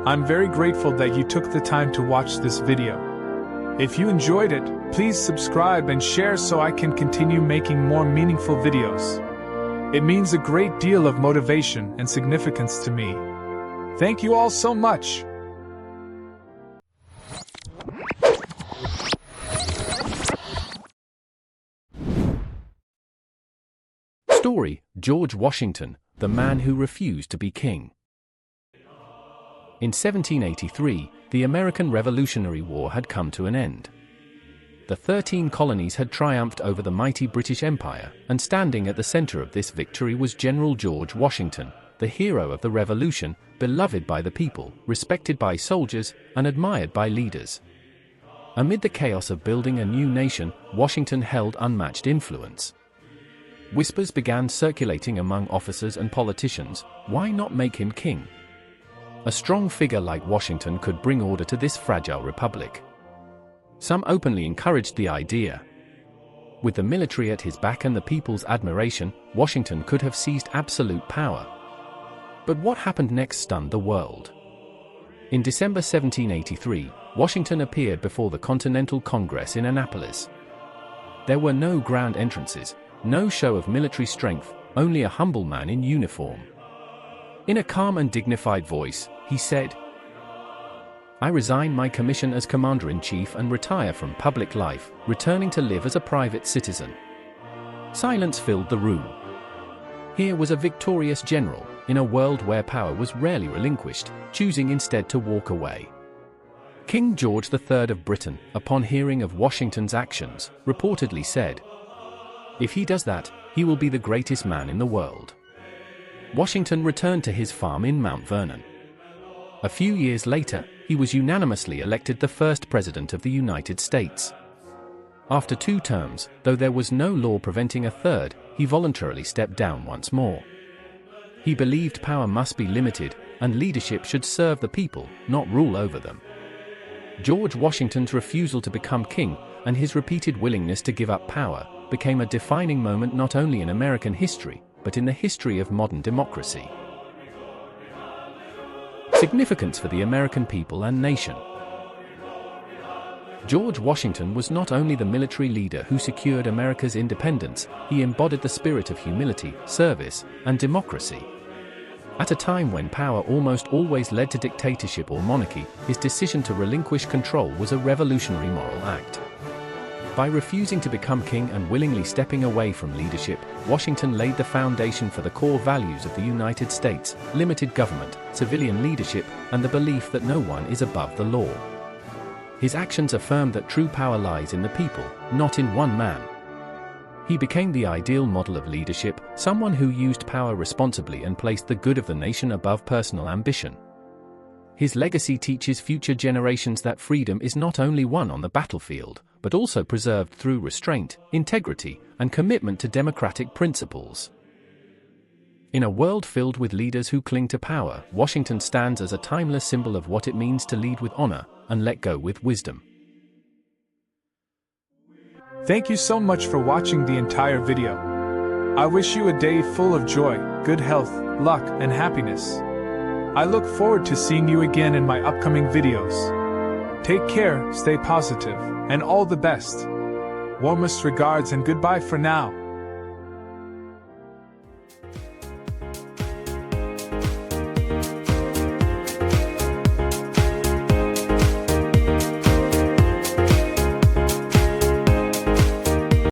I'm very grateful that you took the time to watch this video. If you enjoyed it, please subscribe and share so I can continue making more meaningful videos. It means a great deal of motivation and significance to me. Thank you all so much. Story: George Washington, the man who refused to be king. In 1783, the American Revolutionary War had come to an end. The 13 colonies had triumphed over the mighty British Empire, and standing at the center of this victory was General George Washington, the hero of the Revolution, beloved by the people, respected by soldiers, and admired by leaders. Amid the chaos of building a new nation, Washington held unmatched influence. Whispers began circulating among officers and politicians: why not make him king? A strong figure like Washington could bring order to this fragile republic. Some openly encouraged the idea. With the military at his back and the people's admiration, Washington could have seized absolute power. But what happened next stunned the world. In December 1783, Washington appeared before the Continental Congress in Annapolis. There were no grand entrances, no show of military strength, only a humble man in uniform. In a calm and dignified voice, he said, "I resign my commission as Commander-in-Chief and retire from public life, returning to live as a private citizen." Silence filled the room. Here was a victorious general, in a world where power was rarely relinquished, choosing instead to walk away. King George III of Britain, upon hearing of Washington's actions, reportedly said, "If he does that, he will be the greatest man in the world." Washington returned to his farm in Mount Vernon. A few years later, he was unanimously elected the first president of the United States. After 2 terms, though there was no law preventing a third, he voluntarily stepped down once more. He believed power must be limited, and leadership should serve the people, not rule over them. George Washington's refusal to become king, and his repeated willingness to give up power, became a defining moment not only in American history, but in the history of modern democracy. Significance for the American people and nation. George Washington was not only the military leader who secured America's independence, he embodied the spirit of humility, service, and democracy. At a time when power almost always led to dictatorship or monarchy, his decision to relinquish control was a revolutionary moral act. By refusing to become king and willingly stepping away from leadership, Washington laid the foundation for the core values of the United States: limited government, civilian leadership, and the belief that no one is above the law. His actions affirmed that true power lies in the people, not in one man. He became the ideal model of leadership, someone who used power responsibly and placed the good of the nation above personal ambition. His legacy teaches future generations that freedom is not only won on the battlefield, but also preserved through restraint, integrity, and commitment to democratic principles. In a world filled with leaders who cling to power, Washington stands as a timeless symbol of what it means to lead with honor and let go with wisdom. Thank you so much for watching the entire video. I wish you a day full of joy, good health, luck, and happiness. I look forward to seeing you again in my upcoming videos. Take care, stay positive, and all the best. Warmest regards and goodbye for now.